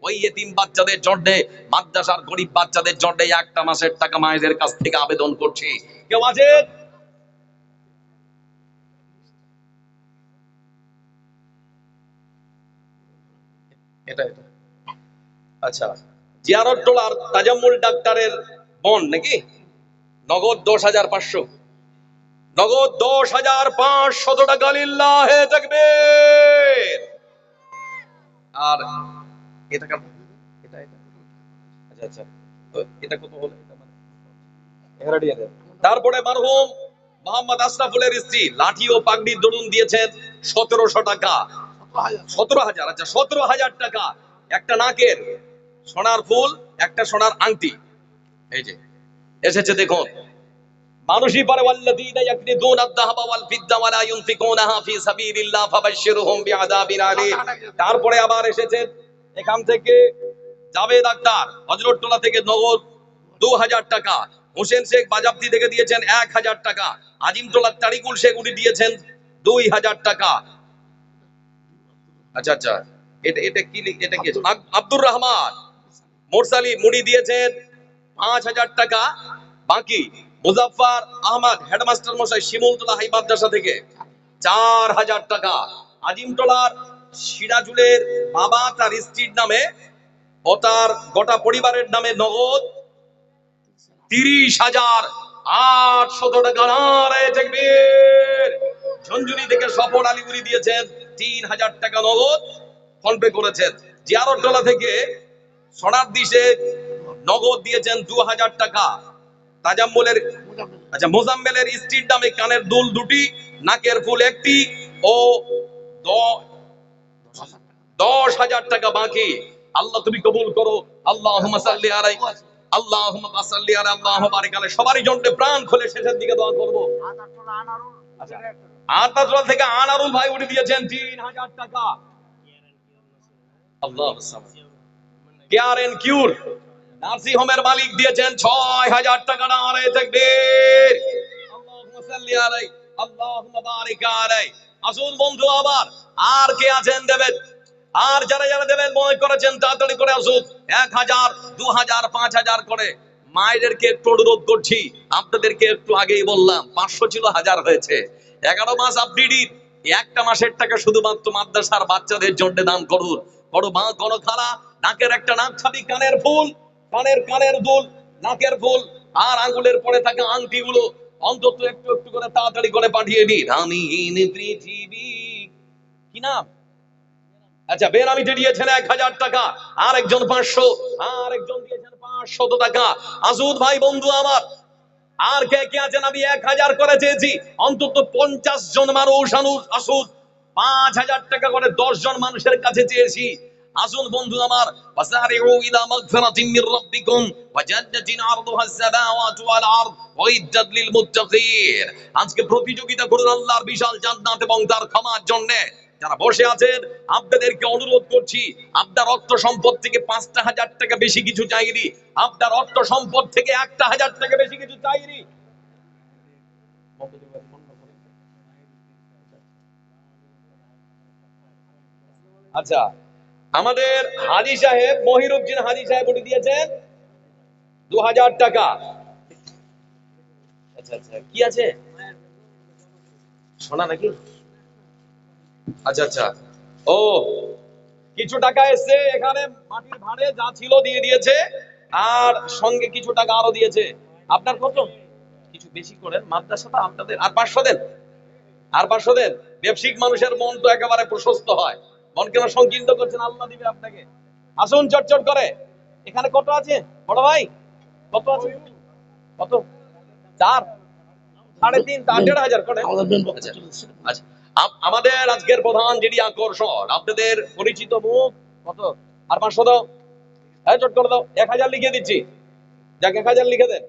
ওই এতিম বাচ্চাদের জন্য, মাদ্রাসার গরিব বাচ্চাদের জন্য একটা মাসের টাকা মায়েদের কাছ থেকে আবেদন করছি। কেউ আছে? এটা এটা আচ্ছা, জিয়ারত টোলার তাজাম্মুল ডাক্তারের বোন নাকি? নগদ 10,500, নগদ 10,500 টাকা। লিল্লাহে তাকবীর। আর এটা কার? এটা এটা আচ্ছা আচ্ছা, তো এটা কত হলো? এটা মানে এগারো দিয়ে দেন। তারপরে মরহুম মোহাম্মদ আশরাফুলের স্ত্রী লাঠি ও পাগড়ির দরুন দিয়েছেন 1700 টাকা। 17,000, আচ্ছা 17,000 টাকা। একটা নাকের সোনার ফুল, একটা সোনার আংটি, এই যে এসেছে দেখুন। মানুষই পারে ওয়াল্লাযীনা ইয়াকনিদুনা আয-যাহাবা ওয়াল ফিদ্দা ওয়া লা ইউনফিকুনাহা ফি সাবিলিল্লাহ ফাবাশশিরহুম বিআযাবিন আলীম। তারপরে আবার এসেছে এখান থেকে জাভেদ আক্তার হযরতটোলা থেকে নগদ 2000 টাকা। হোসেন শেখ বাজাপ্তি থেকে দিয়েছেন 1000 টাকা। আজিমটোলার তারিকুল শেখ উনি দিয়েছেন 2000 টাকা। আচ্ছা আচ্ছা, এটা এটা কি এটা কি? আব্দুর রহমান মোরসালি মুনি দিয়েছেন 5000 টাকা। বাকি মুজাফফর আহমদ হেডমাস্টার মশাই শিমুলতলা হাই মাদ্রাসা থেকে 4000 টাকা। আজিমটোলার সিরাজুলের বাবা তার স্ত্রীর নামে ও তার গোটা পরিবারের নামে নগদ 30,800 টাকা। নারে তাকবীর। ঝঞ্ঝুনি থেকে সফর আলীগুড়ি দিয়েছেন 3000 টাকা নগদ ফোন পে করেছেন। জিয়ারতটোলা থেকে সোনার দিশে নগদ দিয়েছেন 2000 টাকা। তাজাম্মুলের আচ্ছা মোজাম্মেলের স্ত্রীর নামে কানের দুল 2টি, নাকের ফুল 1টি ও 10,000 টাকা বাকি। আল্লাহ তুমি কবুল করো। আল্লাহুম্মা সাল্লি আলাইহি, আল্লাহুম্মা সাল্লি আলা, আল্লাহুম্মা বারিক আলাইহি। সবারই জন্য প্রাণ খুলে শেষের দিকে দোয়া করব। আচ্ছা, আতাতুল থেকে আনারুল ভাই উঠে দিয়েছেন 3000 টাকা। আল্লাহু সামাদ। কেয়ার এন্ড কিউর নার্সিং হোমের মালিক দিয়েছেন 6000 টাকা। নারে তাকবীর। আল্লাহুম্মা সাল্লি আলাইহি, আল্লাহুম্মা বারিক আলাইহি। আসুন বন্ধু, আবার আর কে আছেন দেবেন? আর যারা যারা দেবেন মনে করেছেন তাড়াতাড়ি করে আসুন। 1000, 2000, 5000 করে। মায়েদেরকে একটু অনুরোধ করছি, আপনাদেরকে একটু আগেই বললাম 500 ছিল 1000 হয়েছে। 11 মাস আপনি একটা মাসের টাকা শুধুমাত্র মাদ্রাসার বাচ্চাদের জন্য দান করুন। বড় মা কোন খালা নাকের একটা নাক ছাবি, কানের ফুল, কানের দুল, নাকের ফুল আর আঙ্গুলের পরে থাকা আংটিগুলো অন্তত একটু একটু করে তাড়াতাড়ি করে পাঠিয়ে দিন। আমি পৃথিবী, কি নাম? আচ্ছা, বেনামিতে দিয়েছেন 1000 টাকা, আর একজন 500, আর একজন দিয়েছেন 500 টাকা। আসুন ভাই বন্ধু আমার, আর কে কে আছেন? আমি 1000 করে চেয়েছি, অন্তত 50 জন মানুষ আসুন। 5000 টাকা করে 10 জন মানুষের কাছে চেয়েছি। আসুন বন্ধু আমার, ওয়াসারিউ ইলা মাগফিরাতিন মির রাব্বিকুম ওয়া জান্নাতিন আরদুহাস সামাওয়াতু ওয়াল আরদ উইদ্দাত লিল মুত্তাকিন। আজকে প্রতিযোগিতা করুন আল্লাহর বিশাল জান্নাত এবং তার ক্ষমার জন্য। যারা বসে আছেন আপনাদেরকে অনুরোধ করছি, আপনার অর্থ সম্পদ থেকে 5,000 টাকা বেশি কিছু চাইনি, আপনার অর্থ সম্পদ থেকে 1,000 টাকা বেশি কিছু চাইনি। আচ্ছা, আমাদের হাজী সাহেব মহিরুদ্দিন হাজী সাহেব উনি দিয়েছেন 2000 টাকা। আচ্ছা আচ্ছা, কি আছে? সোনা নাকি? আচ্ছা আচ্ছা, ও কিছু টাকা এসছে এখানে, মাটির ভাড়ে যা ছিল দিয়ে দিয়েছে, আর সঙ্গে কিছু টাকা আরো দিয়েছে। আপনার কত? কিছু বেশি করেন, মাদ্রাসাটা আপনাদের। আর 500 দেন, আর 500 দেন। ব্যবসায়িক মানুষের মন তো একেবারে প্রশস্ত হয়। মন কেন সংকীর্ণ করছেন? আল্লাহ দিবে আপনাকে। আসুন চটচট করে। এখানে কত আছে বড় ভাই? কত আছে? কত? 4, 3.5, 1,500 করে। আচ্ছা আচ্ছা, আমাদের আজকের প্রধান যিনি আকর্ষণ, আপনাদের পরিচিত মুখ। কত? আর 500 দাও। হ্যাঁ, চট করে দাও। 1000 লিখে দিচ্ছি। যাক, 1000 লিখে দেন।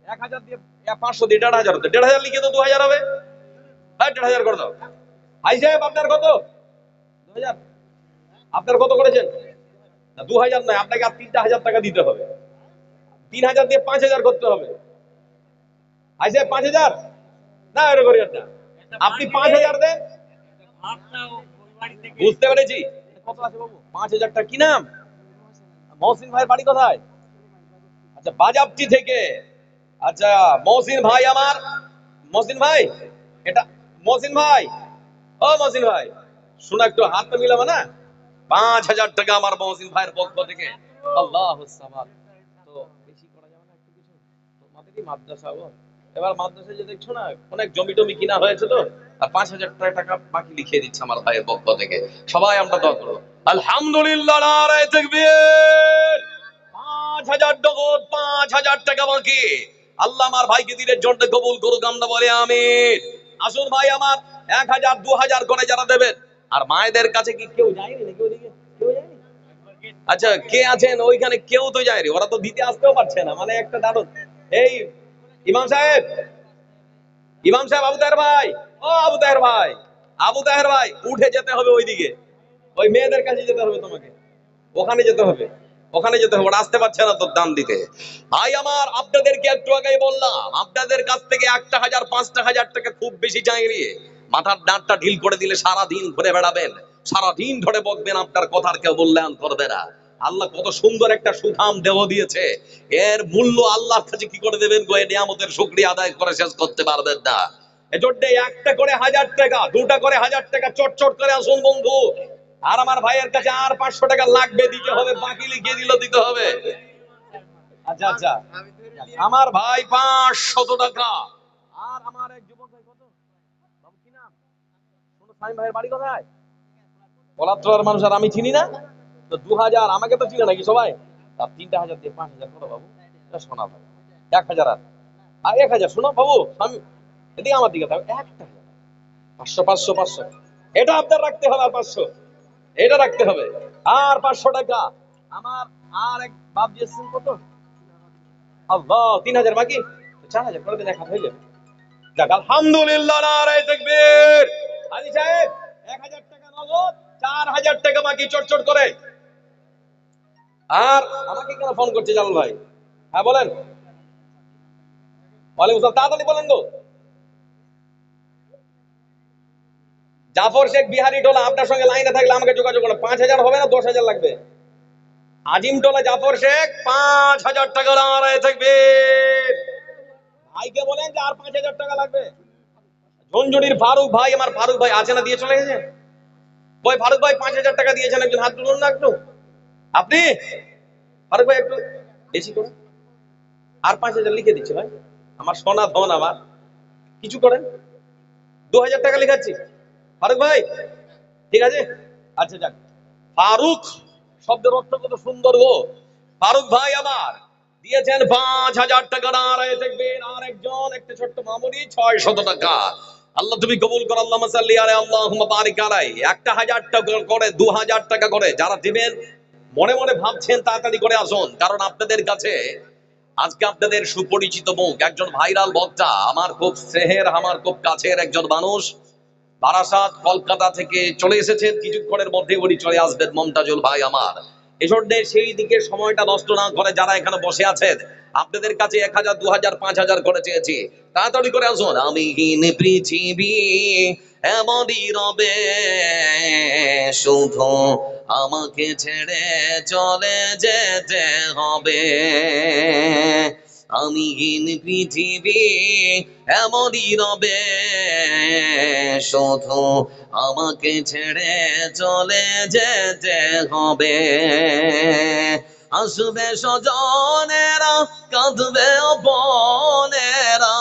1000 দিয়ে 500 দিয়ে 1,500 হতো। 1,500 লিখে দাও, 2000 হবে। হ্যাঁ, 1,500 করে দাও। ভাই সাহেব আপনার কত? 2000। আপনার কত করেছেন? না, 2000 নয়, আপনাকে আর 3,000 টাকা দিতে হবে। 3000 দিয়ে 5000 করতে হবে। ভাই সাহেব 5000 না, এর করিয়েন না। আপনি 5000 দেন। বুঝতে পেরেছি। কত আছে বাবু? 5000 টাকা। কি নাম? মহসিন ভাইয়ের বাড়ি কোথায়? আচ্ছা, বাজাবটি থেকে। আচ্ছা, মহসিন ভাই আমার, মহসিন ভাই, এটা মহসিন ভাই, ও মহসিন ভাই, শোনা একটু হাতটা মিলাবো না? 5,000 টাকা আমার মহসিন ভাইয়ের পক্ষ থেকে। আল্লাহুস সামাদ। তো বেশি করা যাবে না একটু কিছু? তোমাদেরই মাদ্রাসা গো। এবার মাদ্রাসায় যে দেখছো না অনেক জমি টমি কিনা হয়েছে, তো আর 5,000 টাকা বাকি লিখিয়ে দিচ্ছে আমার ভাইয়ের পক্ষ থেকে। সবাই আমরা দোয়া করব। আলহামদুলিল্লাহ, নারায়ে তাকবীর। 5,000 নগদ, 5,000 টাকা বাকি। আল্লাহ আমার ভাইকে দিনের জন্য কবুল করুক, আমরা বলে আমিন। আসুন ভাই আমার, 1,000 2,000 করে যারা দেবেন। আর মায়েদের কাছে কি কেউ যায়নি নাকি ওইদিকে? কেউ যায়নি? আচ্ছা, কে আছেন ওইখানে? কেউ তো যায়নি, ওরা তো দিতে আসতেও পারছে না, মানে একটা দারুণ। এই ইমাম সাহেব, ইমাম সাহেব, আবু তাহের ভাই, ও আবু তাহের ভাই, আবু তাহের ভাই, উঠে যেতে হবে ওইদিকে, ওই মেয়েদের কাছে যেতে হবে তোমাকে, ওখানে যেতে হবে, ওখানে যেতে হবে, ওরা আসতে পারছে না তোর দাম দিতে। ভাই আমার, আপনাদেরকে একটু আগেই বললাম, আপনাদের কাছ থেকে 1,000 5,000 টাকা খুব বেশি চাইনি। মাথার দাঁতটা ঢিল করে দিলে সারা দিন ঘুরে বেড়াবেন, সারা দিন ধরে বকবেন, আপনার কথার কেউ মূল্যায়ন করবে না। আল্লাহ কত সুন্দর একটা সুঠাম দেহ দিয়েছে, এর মূল্য আল্লাহর কাছে কি করে দেবেন গো? এই নিয়ামতের শুকরিয়া আদায় করে শেষ করতে পারবেন না। এজন্য একটা করে 1,000 টাকা, দুটা করে 1,000 টাকা চট চট করে আসুন বন্ধু। আর আমার ভাইয়ের কাছে আর 500 টাকা লাগবে, দিতে হবে, বাকি লিখে দিল দিতে হবে। আচ্ছা আচ্ছা, আমার ভাই 500 টাকা। আর আমার এক যুবক ভাই, কত বাবু কি নাম? শোনো, সাইম ভাইয়ের বাড়ি কোথায়? পলাত্তরের মানুষ, আর আমি চিনি না তো। 2,000 আমাকে তো চিনে নাকি সবাই? তার 3,000 দিয়ে 5,000 করো বাবু। এটা শোনা ভাই, 1,000 আর 1,000 শোনো বাবু, আমি এদিকে আমার দিকে তাও 1,000 500 500 500, এটা আপনার রাখতে হবে। আর 500 এটা রাখতে হবে। আর 500 টাকা আমার। আর এক বাপ দিয়েছেন কত? আল্লাহ, 3,000 বাকি, 4,000 করে দিন, 1,000 হয়ে যাবে। যাক, আলহামদুলিল্লাহ, নারায়ে তাকবীর। হাজী সাহেব, 1,000 টাকা নগদ, 4,000 টাকা বাকি, চটচট করে। আর আমাকে কেন ফোন করছে জালাল ভাই? হ্যাঁ বলেন। ওয়ালাইকুম আসসালাম, তাড়াতাড়ি বলেন গো। জাফর শেখ বিহারি টোলা, আপনার সঙ্গে লাইনে থাকলে আমাকে যোগাযোগ করুন। 5,000 হবে না, 10,000 লাগবে। আজিম টোলা জাফর শেখ, 5,000 টাকা নারায়ে তাকবীর। ভাইকে বলেন যে আর 5,000 টাকা লাগবে। ঝুনঝুনির ফারুক ভাই আমার, ফারুক ভাই আছে না? দিয়ে চলে গেছে। ওই ফারুক ভাই 5,000 টাকা দিয়েছেন, একজন হাত তুলুন না একটু। আপনি ফারুক ভাই একটু বেশি করে, আর 5,000 লিখে দিচ্ছে ভাই, আমার সোনা ধন, আমার কিছু করেন। 2,000 টাকা লিখাচ্ছি ফারুক ভাই, ঠিক আছে? আচ্ছা যাক, ফারুক শব্দের অর্থ কত সুন্দর গো। ফারুক ভাই আমার দিয়েছেন 5,000 টাকা নারায়ে তাকবীর। আর একজন, একটা ছোট্ট মামুনি, 600 টাকা। আল্লাহ তুমি কবুল করো, আল্লাহুম্মা সাল্লি আলাইহি, আল্লাহুম্মা বারিক আলাইহি। 1,000 টাকা করে, 2,000 টাকা করে যারা দিবেন, মনে মনে ভাবছেন তাড়াতাড়ি করে আসুন, কারণ আপনাদের কাছে আজকে আপনাদের সুপরিচিত মুখ, একজন ভাইরাল বক্তা, আমার খুব স্নেহের, আমার খুব কাছের একজন মানুষ, বারাসাত কলকাতা থেকে চলে এসেছেন, কিছুক্ষণের মধ্যে উনি চলে আসবেন, মমতাজুল ভাই আমার। এজন্য সেই দিকে সময়টা নষ্ট না করে যারা এখানে বসে আছেন, আপনাদের কাছে 1,000 2,000 5,000 করে চেয়েছি, তাড়াতাড়ি করে আসুন। আমি হীন পৃথিবী এমনই রবে, শুধু আমাকে ছেড়ে চলে যেতে হবে। আমি হীন পৃথিবী এমনই রবে, শুধু আমাকে ছেড়ে চলে যেতে হবে। আসবে স্বজনেরা, কাঁদবে অপনেরা।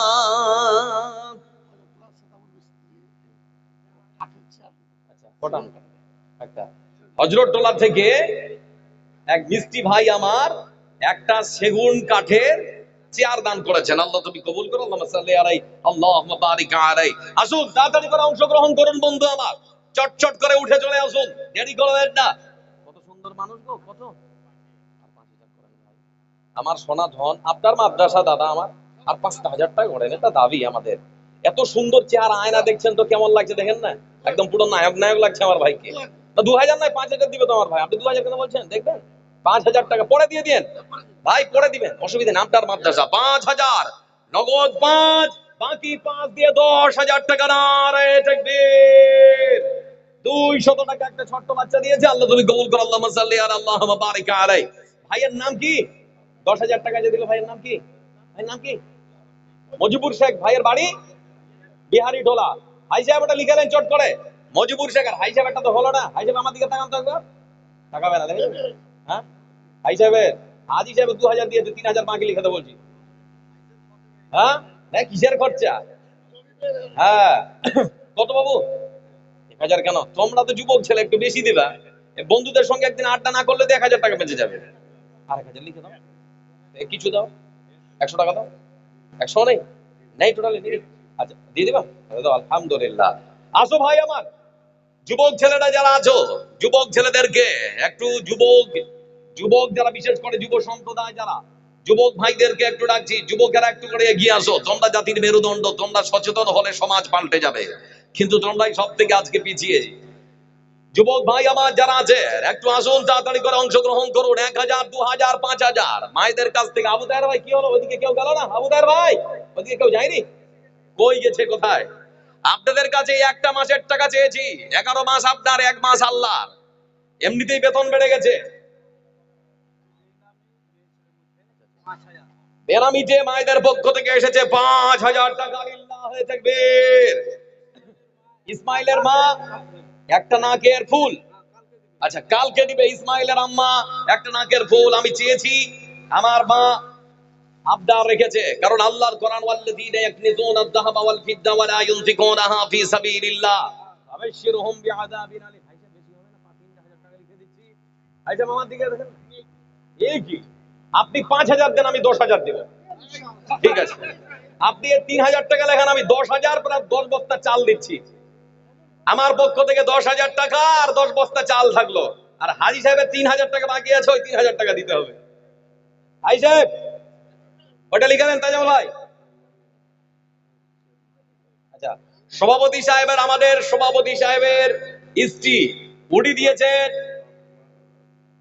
একটা হযরতটোলা থেকে এক মিষ্টি ভাই আমার একটা সেগুন কাঠের চেয়ার দান করেছেন, আল্লাহ তুমি কবুল করো, আল্লাহুম্মা সাল্লি আলাইহি, আল্লাহুম্মা বারিক আলাইহি। আসুন তাড়াতাড়ি করে অংশগ্রহণ করুন বন্ধু আমার, চটচট করে উঠে চলে আসুন, দেরি করবেন না। কত সুন্দর মানুষ গো, কত। আর 5,000 করেন ভাই, আমার সোনা ধন, আপনার মাদ্রাসা দাদা আমার। আর 5,000 টাকা করেন, এটা দাবি আমাদের। এত সুন্দর চেহারা, আয়না দেখছেন তো কেমন লাগছে, দেখেন না, একদম পুরো নায়ক নায়ক লাগছে আমার ভাইকে। 2,000 নয়, 5,000 দিবে তো আমার ভাই। আপনি 2,000 কেন বলছেন? দেখবেন 5,000 টাকা পরে দিয়ে দিন ভাই, পরে দিবেন, অসুবিধা নেই, আপনার মাদ্রাসা। 5,000 নগদ, 5 বাকি 5 দিয়ে 10,000 টাকা নারায়ে তাকবীর। 200 টাকা একটা ছোট্ট বাচ্চা দিয়েছে, আল্লাহ তুমি কবুল করো, আল্লাহুম্মা সাল্লি আলা, আল্লাহুম্মা বারিক আলাইহি। ভাইয়ের নাম কি? 10,000 টাকা যে দিল, ভাইয়ের নাম কি? ভাইয়ের নাম কি? মজিবুর শেখ। ভাইয়ের বাড়ি বিহারি ঢোলা। ভাই সাহেব ওটা লিখালেন চট করে, মজিবুর শেখ। আর ভাই সাহেব একটা তো হলো না। ভাই সাহেব আমার দিকে তাকান তো একবার, তাকাবে না দেখেন? হ্যাঁ, ভাই সাহেবের হাজি সাহেব 2,000 দিয়েছে, 3,000 বাকি লিখাতে বলছি। হ্যাঁ, কিসের খরচা? হ্যাঁ, কত বাবু? 1,000 কেন? তোমরা তো যুবক ছেলে, একটু বেশি দিবা। বন্ধুদের সঙ্গে একদিন আড্ডা না করলে তো 1,000 টাকা বেঁচে যাবে। আর 1,000 লিখে দাও, কিছু দাও, 100 টাকা দাও। 100 নেই, নেই টোটালি নেই। আচ্ছা দিয়ে দিবা, দাও, আলহামদুলিল্লাহ। আসো ভাই আমার, যুবক ছেলেরা যারা আছো, যুবক ছেলেদেরকে একটু, যুবক যুবক যারা, বিশেষ করে যুব সম্প্রদায় যারা, যুবক ভাইদেরকে একটু ডাকছি, যুবকেরা একটু করে এগিয়ে আসো। তোমরা জাতির মেরুদণ্ড, তোমরা সচেতন হলে সমাজ পাল্টে যাবে, কিন্তু তোমরাই সব থেকে আজকে পিছিয়ে। যুবক ভাই আমার যারা আছে, একটু আসুন, তাড়াতাড়ি করে অংশগ্রহণ করুন। 1,000, 2,000, 5,000 মায়েদের কাছ থেকে। আবু তাহের ভাই কি হলো? ওইদিকে কেউ গেল না? আবু তাহের ভাই ওইদিকে কেউ যায়নি? কই গেছে, কোথায়? আপনাদের কাছে একটা মাসের টাকা চেয়েছি, 11 মাস আপনার, 1 মাস আল্লাহ। এমনিতেই বেতন বেড়ে গেছে। বেনামিতে মায়েদের পক্ষ থেকে এসেছে 5,000 টাকা। লিল্লাহে তাকবীর। ইসমাইলের মা একটা নাকের ফুল। আচ্ছা, কালকে দিবে ইসমাইলের আম্মা একটা নাকের ফুল। আমি চেয়েছি, আমার মা আবদার রেখেছে, কারণ আল্লাহর কোরআন, ওয়াল্লাযীনা ইয়াকনিজুনা আয-যাহাবা ওয়াল ফিদ্দা ওয়া লা ইউনফিকুনাহা ফি সাবিলিল্লাহ ফাবাশশিরহুম বিআযাবিন আলীম। ভাইসা বেশি হবে না? 5-3,000 টাকা লিখে দিচ্ছি। আচ্ছা, মামার দিকে দেখেন, এই কি? আপনি 5,000 দেন, আমি 10,000 দেব। ঠিক আছে, আপনি 3,000 টাকা লেখান, আমি 10,000 প্লাস 10 বস্তা চাল দিচ্ছি। আমার পক্ষ থেকে 10,000 টাকা আর 10 বস্তা চাল থাকলো। আর হাজি সাহেবের 3,000 টাকা বাকি আছে, ওই 3,000 টাকা দিতে হবে। হাজি সাহেব ওটা লিখে দেন তাজামুল ভাই। আচ্ছা, সভাপতি সাহেবের, আমাদের সভাপতি সাহেবের স্ত্রী উডি দিয়েছেন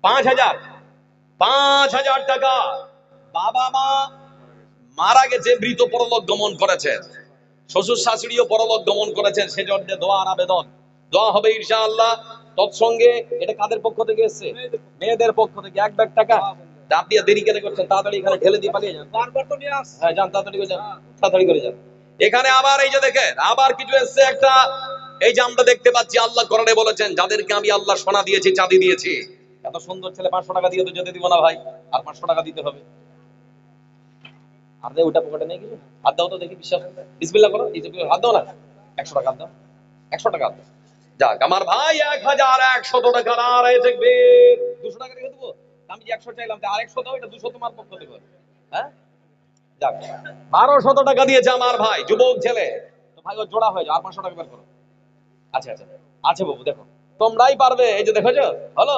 5,000, 5,000 টাকা। বাবা মা মারা গেছে, মৃত পরলোক গমন করেছেন, শ্বশুর শাশুড়িও পরলোক গমন করেছেন, সেজন্য দোয়ার আবেদন, দোয়া হবে ইনশাআল্লাহ। তৎসঙ্গে এটা কাদের পক্ষ থেকে এসেছে? মেয়েদের পক্ষ থেকে 1 ব্যাগ টাকা। আপনি দেরি কেন করছেন? তাড়াতাড়ি এখানে ঢেলে দিয়ে পালিয়ে যান। হ্যাঁ যান, তাড়াতাড়ি করে যান, তাড়াতাড়ি করে যান। এখানে আবার এই যে দেখেন, আবার কিছু এসছে একটা। এই যে আমরা দেখতে পাচ্ছি, আল্লাহ কোরআনে বলেছেন, যাদেরকে আমি আল্লাহ সোনা দিয়েছি, চাঁদি দিয়েছি। এত সুন্দর ছেলে 500 টাকা দিয়ে তো যেতে দিব না ভাই, আর 500 টাকা দিতে হবে। আর ওটা পকেটে নেই কিছু, হাত দাও তো দেখি, বিশ্বাস বিসমিল্লাহ করো, হাত দাও না। 100 টাকা দাও, 100 টাকা দাও। যাক আমার ভাই, 1,100 টাকা। আর এই দেখবে 200 টাকা রেখে দেবো। আমি যে 100 চাইলাম, আর 100 দাও, এটা 200 তোমার পক্ষ থেকে। হ্যাঁ, যাক 1,200 টাকা দিয়েছে আমার ভাই, যুবক ছেলে। তো ভাই ও জোড়া হয়ে যাও, আর 500 টাকা বের করো। আচ্ছা আচ্ছা, আছে বাবু, দেখো তোমরাই পারবে। এই যে দেখো, হলো।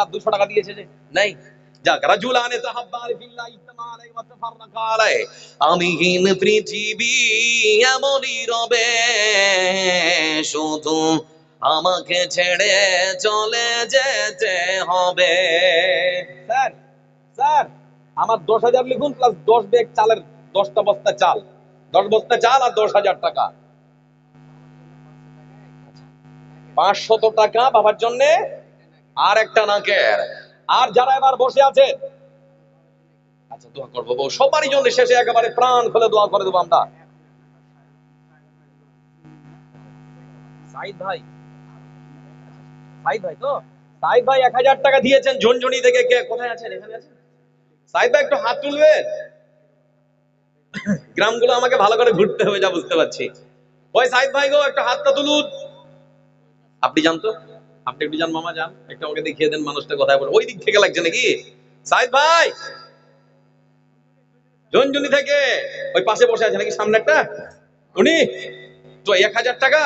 আর 200 টাকা দিয়েছে যে নেই। যাক, রাজুলানে তাহাব্বানি ফিল্লাহি ইজতামা আলাইহি ওয়া তাফাররাকা আলাইহি। আমিহীন পৃথিবী এমনই রবে, শুধু আমাকে ছেড়ে চলে যেতে হবে। স্যার, স্যার আমার 10,000 লিখুন, প্লাস 10 ব্যাগ চালের, 10টা বস্তা চাল, 10 বস্তা চাল আর 10,000 টাকা। 500 টাকা বাবার জন্য, আর একটা নাকের। আর যারা এবার বসে আছে, আচ্ছা দোয়া করবো বউ সবারই জন্য, শেষে একেবারে প্রাণ খুলে দোয়া করে দেবো আমরা। সাইদ ভাই, সাইদ ভাই তো, সাইদ ভাই 1,000 টাকা দিয়েছেন ঝুনঝুনি থেকে। কে কোথায় আছেন? এখানে আছেন সাইদ ভাই, একটু হাত তুলবেন। গ্রামগুলো আমাকে ভালো করে ঘুরতে হবে, যা বুঝতে পারছি। ওই সাইদ ভাই গো, একটু হাতটা তুলুন। আপনি যান তো, আপনি একটু যান, মামা যান, একটু আমাকে দেখিয়ে দেন মানুষটা কোথায় বলে। ওই দিক থেকে লাগছে নাকি? সাইদ ভাই ঝুনঝুনি থেকে, ওই পাশে বসে আছে নাকি সামনে একটা উনি। তো 1,000 টাকা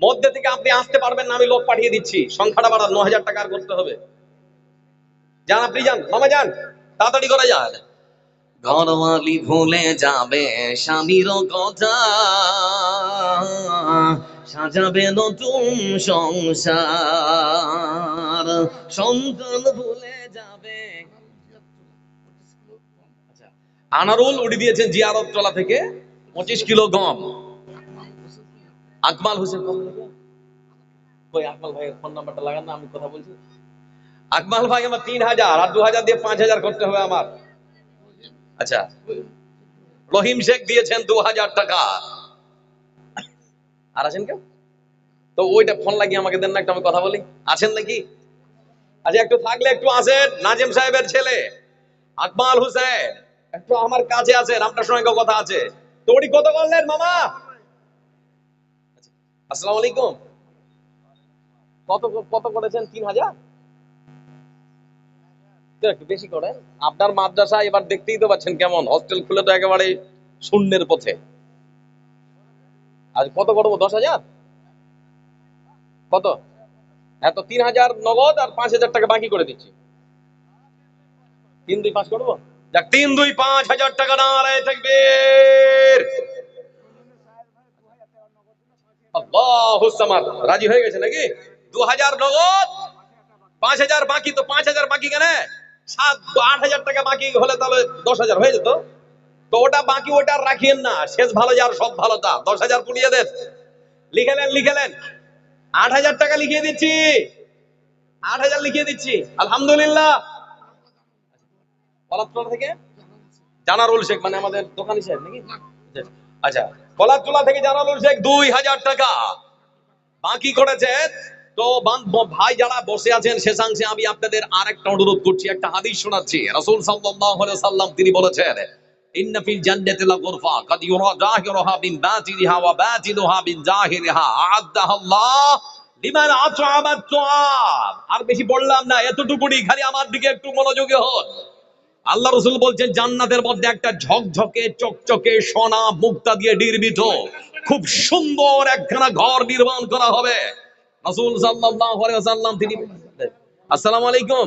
মধ্যে থেকে আপনি আসতে পারবেন না, আমি লোক পাঠিয়ে দিচ্ছি। সংখ্যাটা বাড়ান, 9,000 টাকা আর করতে হবে। যান, আপনি যান, মামা যান, তাড়াতাড়ি করে যান। ঘরওয়ালি ভুলে যাবে স্বামীর কথা, সাজাবে নতুন সংসার, সন্তান ভুলে যাবে। আচ্ছা, আনারুল উড়ি দিয়েছেন জিয়ারত টলা থেকে 25 কিলো গম। আকমাল হোসেন, কই আকমাল ভাইয়ের ফোন নাম্বারটা লাগান না, আমি কথা বলছি। আকমাল ভাই আমার 3000 আর 2000 দিয়ে 5000 করতে হবে আমার। আচ্ছা, রহিম শেখ দিয়েছেন 2000 টাকা। আর আছেন কেউ? তো ওইটা ফোন লাগিয়ে আমাকে দেন না, একটু আমি কথা বলি। আছেন নাকি? আচ্ছা, একটু থাকলে একটু আসেন। নাজিম সাহেবের ছেলে আকমাল হোসেন একটু আমার কাছে আছেন, আপনার সঙ্গে কথা আছে। তো উনি কত করলেন মামা? আসসালামু আলাইকুম। কত কত করেছেন? 3000? তো একটু বেশি করেন। আপনার মাদ্রাসা এবার দেখতেই তো পাচ্ছেন কেমন, হস্টেল খুলে তো একেবারে শূন্যের পথে। আর কত করবো? 10,000? কত? হ্যাঁ, তো 3000 নগদ আর 5000 টাকা বাকি করে দিচ্ছি। 3-2-5 করবো। যাক, 3-2-5 হাজার টাকা নারায়ে তাকবীর। আল্লাহু সামাদ। রাজি হয়ে গেছে নাকি? 2000 নগদ, 5000 বাকি। তো 5000 বাকি কেন? 7-8 হাজার টাকা বাকি হলে তাহলে 10,000 হয়ে যেত। তো ওটা বাকি, ওটা আর রাখিয়েন না। শেষ ভালো যার সব ভালো তা। 10,000 পুড়িয়ে দেন। লিখে নেন, লিখে নেন। 8,000 টাকা লিখিয়ে দিচ্ছি। 8,000 লিখিয়ে দিচ্ছি। আলহামদুলিল্লাহ। কলাতলা থেকে জানারুল শেখ, মানে আমাদের দোকানি সাহেব নাকি? আচ্ছা, কলাতলা থেকে জানারুল শেখ 2,000 টাকা বাকি করেছেন। তো ভাই যারা বসে আছেন শেষাংশে, আমি আপনাদের আরেকটা অনুরোধ করছি, একটা হাদিস শোনাচ্ছি। রাসূল সাল্লাল্লাহু আলাইহি সাল্লাম তিনি বলেছেন, ইন্না ফিল জান্নাতি লাগুরফা কাদ ইউরা জাহিরুহা মিন বাতিনিহা ওয়া বাতিনুহা মিন জাহিরিহা আ'আদ্দাহা আল্লাহ লিমান আত'আমা আত-তুআম। আর বেশি বললাম না, এতটুকুনি, খালি আমার দিকে একটু মনোযোগী হন। আল্লাহ রাসূল বলছেন জান্নাতের মধ্যে একটা ঝকঝকে চকচকে সোনা মুক্তা দিয়ে নির্মিত খুব সুন্দর একখানা ঘর নির্মাণ করা হবে। রাসূল সাল্লাল্লাহু আলাইহি ওয়াসাল্লাম তিনি। আসসালামু আলাইকুম।